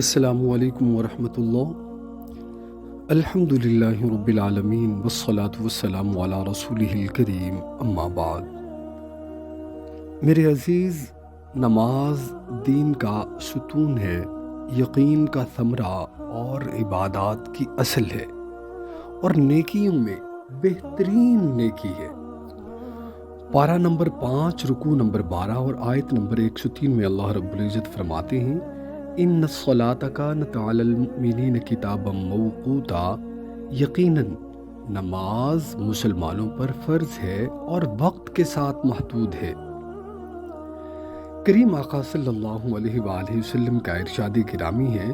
السلام علیکم ورحمۃ اللہ۔ الحمدللہ رب العالمین والصلاة والسلام علی رسولہ الکریم، اما بعد۔ میرے عزیز، نماز دین کا ستون ہے، یقین کا ثمرہ اور عبادات کی اصل ہے، اور نیکیوں میں بہترین نیکی ہے۔ پارہ نمبر 5 رکوع نمبر 12 اور آیت نمبر 103 میں اللہ رب العزت فرماتے ہیں، ان الصلاۃ کانت علی المؤمنین کتابا موقوتا، یقیناً نماز مسلمانوں پر فرض ہے اور وقت کے ساتھ محدود ہے۔ کریم آقا صلی اللہ علیہ وآلہ وسلم کا ارشاد گرامی ہے،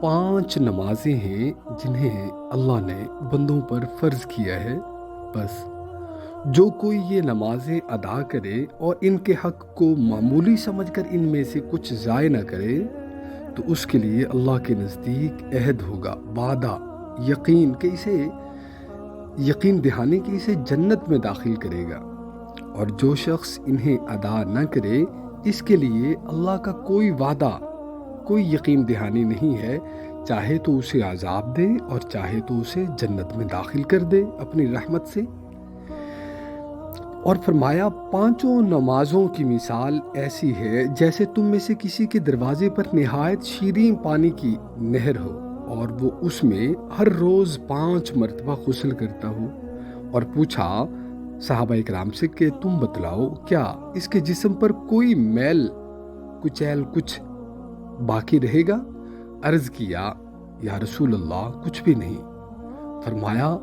5 نمازیں ہیں جنہیں اللہ نے بندوں پر فرض کیا ہے، بس جو کوئی یہ نمازیں ادا کرے اور ان کے حق کو معمولی سمجھ کر ان میں سے کچھ ضائع نہ کرے تو اس کے لیے اللہ کے نزدیک عہد ہوگا، وعدہ، یقین کہ اسے یقین دہانی کہ اسے جنت میں داخل کرے گا، اور جو شخص انہیں ادا نہ کرے اس کے لیے اللہ کا کوئی وعدہ، کوئی یقین دہانی نہیں ہے، چاہے تو اسے عذاب دے اور چاہے تو اسے جنت میں داخل کر دے اپنی رحمت سے۔ اور فرمایا، 5 نمازوں کی مثال ایسی ہے جیسے تم میں سے کسی کے دروازے پر نہایت شیریں پانی کی نہر ہو اور وہ اس میں ہر روز 5 مرتبہ غسل کرتا ہو، اور پوچھا صحابہ اکرام سے کہ تم بتلاؤ کیا اس کے جسم پر کوئی میل کچیل کچھ باقی رہے گا؟ عرض کیا، یا رسول اللہ کچھ بھی نہیں۔ فرمایا،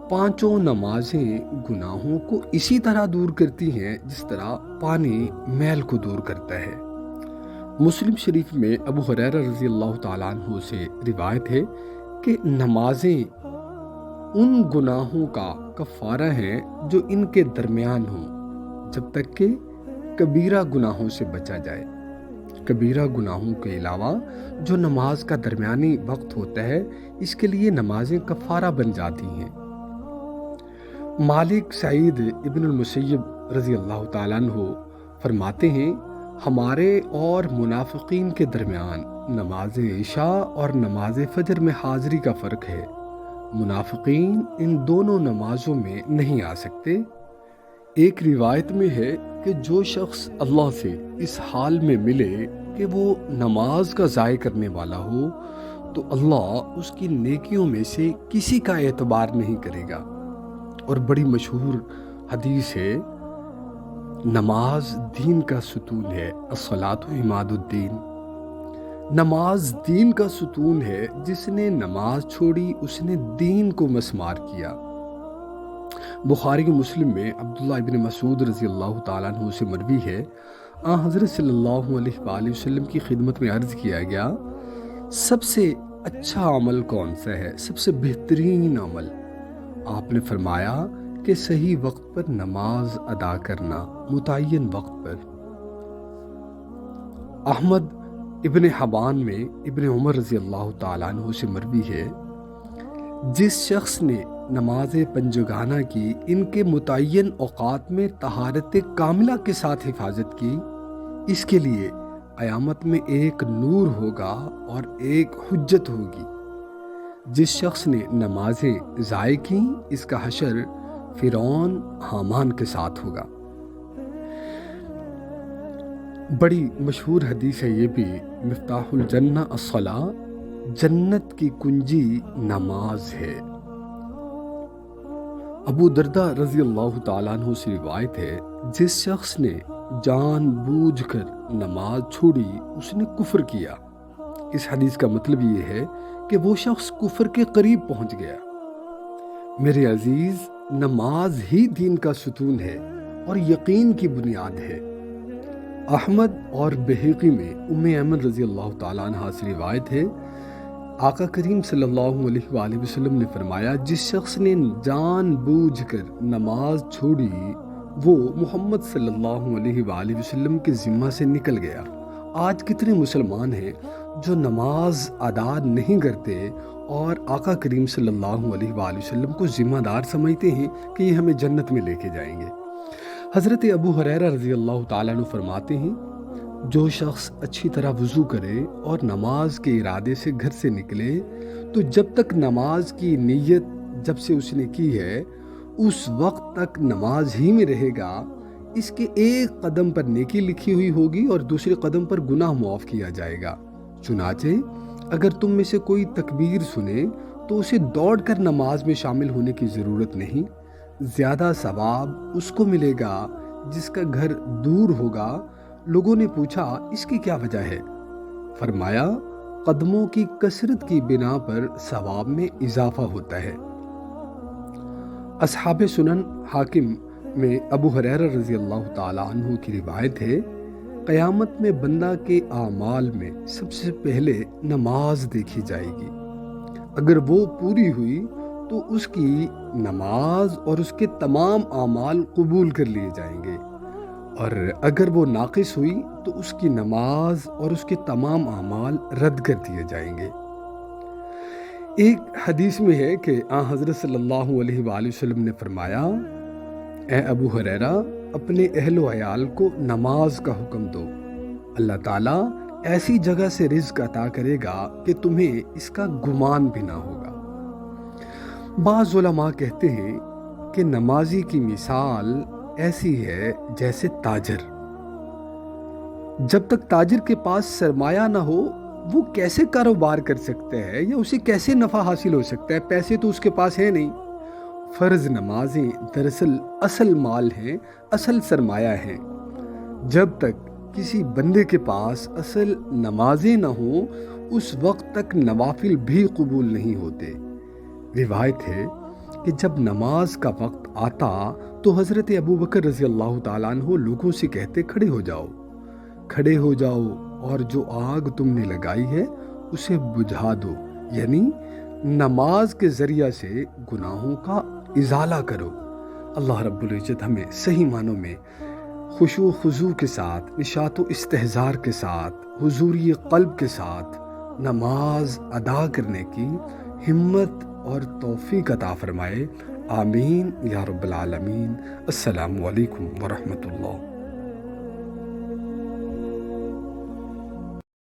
5 نمازیں گناہوں کو اسی طرح دور کرتی ہیں جس طرح پانی میل کو دور کرتا ہے۔ مسلم شریف میں ابو ہریرہ رضی اللہ تعالیٰ عنہ سے روایت ہے کہ نمازیں ان گناہوں کا کفارہ ہیں جو ان کے درمیان ہوں، جب تک کہ کبیرہ گناہوں سے بچا جائے۔ کبیرہ گناہوں کے علاوہ جو نماز کا درمیانی وقت ہوتا ہے اس کے لیے نمازیں کفارہ بن جاتی ہیں۔ مالک سعید ابن المسیب رضی اللہ تعالیٰ عنہ فرماتے ہیں، ہمارے اور منافقین کے درمیان نماز عشاء اور نماز فجر میں حاضری کا فرق ہے، منافقین ان دونوں نمازوں میں نہیں آ سکتے۔ ایک روایت میں ہے کہ جو شخص اللہ سے اس حال میں ملے کہ وہ نماز کا ضائع کرنے والا ہو تو اللہ اس کی نیکیوں میں سے کسی کا اعتبار نہیں کرے گا۔ اور بڑی مشہور حدیث ہے، نماز دین کا ستون ہے، الصلاۃ عماد الدین۔ نماز دین کا ستون ہے، جس نے نماز چھوڑی اس نے دین کو مسمار کیا۔ بخاری و مسلم میں عبداللہ ابن مسعود رضی اللہ تعالیٰ عنہ سے مروی ہے، حضرت صلی اللہ علیہ وآلہ وسلم کی خدمت میں عرض کیا گیا، سب سے اچھا عمل کون سا ہے، سب سے بہترین عمل؟ آپ نے فرمایا کہ صحیح وقت پر نماز ادا کرنا، متعین وقت پر۔ احمد ابن حبان میں ابن عمر رضی اللہ تعالیٰ عنہ سے مروی ہے، جس شخص نے نماز پنجگانہ کی ان کے متعین اوقات میں طہارت کاملہ کے ساتھ حفاظت کی، اس کے لیے قیامت میں ایک نور ہوگا اور ایک حجت ہوگی۔ جس شخص نے نمازیں ضائع کیں اس کا حشر فرعون حامان کے ساتھ ہوگا۔ بڑی مشہور حدیث ہے یہ بھی، مفتاح الجنہ الصلاۃ، جنت کی کنجی نماز ہے۔ ابو دردہ رضی اللہ تعالیٰ عنہ سے روایت ہے، جس شخص نے جان بوجھ کر نماز چھوڑی اس نے کفر کیا۔ اس حدیث کا مطلب یہ ہے کہ وہ شخص کفر کے قریب پہنچ گیا۔ میرے عزیز، نماز ہی دین کا ستون ہے اور یقین کی بنیاد ہے۔ احمد اور بہقی میں ایمن رضی اللہ تعالیٰ عنہ سے روایت ہے، آقا کریم صلی اللہ علیہ وآلہ وسلم نے فرمایا، جس شخص نے جان بوجھ کر نماز چھوڑی وہ محمد صلی اللہ علیہ وآلہ وسلم کے ذمہ سے نکل گیا۔ آج کتنے مسلمان ہیں جو نماز ادا نہیں کرتے اور آقا کریم صلی اللہ علیہ وآلہ وسلم کو ذمہ دار سمجھتے ہیں کہ یہ ہمیں جنت میں لے کے جائیں گے۔ حضرت ابو ہریرہ رضی اللہ تعالیٰ عنہ فرماتے ہیں، جو شخص اچھی طرح وضو کرے اور نماز کے ارادے سے گھر سے نکلے تو جب تک نماز کی نیت جب سے اس نے کی ہے اس وقت تک نماز ہی میں رہے گا، اس کے ایک قدم پر نیکی لکھی ہوئی ہوگی اور دوسرے قدم پر گناہ معاف کیا جائے گا۔ چنانچہ اگر تم میں سے کوئی تکبیر سنے تو اسے دوڑ کر نماز میں شامل ہونے کی ضرورت نہیں، زیادہ ثواب اس کو ملے گا جس کا گھر دور ہوگا۔ لوگوں نے پوچھا اس کی کیا وجہ ہے؟ فرمایا قدموں کی کثرت کی بنا پر ثواب میں اضافہ ہوتا ہے۔ اصحاب سنن حاکم میں ابو ہریرہ رضی اللہ تعالیٰ عنہ کی روایت ہے، قیامت میں بندہ کے اعمال میں سب سے پہلے نماز دیکھی جائے گی۔ اگر وہ پوری ہوئی تو اس کی نماز اور اس کے تمام اعمال قبول کر لیے جائیں گے، اور اگر وہ ناقص ہوئی تو اس کی نماز اور اس کے تمام اعمال رد کر دیے جائیں گے۔ ایک حدیث میں ہے کہ حضرت صلی اللہ علیہ وآلہ وسلم نے فرمایا، اے ابو ہریرہ اپنے اہل و عیال کو نماز کا حکم دو، اللہ تعالیٰ ایسی جگہ سے رزق عطا کرے گا کہ تمہیں اس کا گمان بھی نہ ہوگا۔ بعض علماء کہتے ہیں کہ نمازی کی مثال ایسی ہے جیسے تاجر۔ جب تک تاجر کے پاس سرمایہ نہ ہو وہ کیسے کاروبار کر سکتا ہے یا اسے کیسے نفع حاصل ہو سکتا ہے؟ پیسے تو اس کے پاس ہے نہیں۔ فرض نمازیں دراصل اصل مال ہیں، اصل سرمایہ ہیں۔ جب تک کسی بندے کے پاس اصل نمازیں نہ ہوں اس وقت تک نوافل بھی قبول نہیں ہوتے۔ روایت ہے کہ جب نماز کا وقت آتا تو حضرت ابو بکر رضی اللہ تعالیٰ عنہ لوگوں سے کہتے کھڑے ہو جاؤ، کھڑے ہو جاؤ اور جو آگ تم نے لگائی ہے اسے بجھا دو، یعنی نماز کے ذریعہ سے گناہوں کا ازالہ کرو۔ اللہ رب العزت ہمیں صحیح معنوں میں خشوع و خضوع کے ساتھ، نشاط و استحضار کے ساتھ، حضوری قلب کے ساتھ نماز ادا کرنے کی ہمت اور توفیق عطا فرمائے، آمین یا رب العالمین۔ السلام علیکم ورحمۃ اللہ۔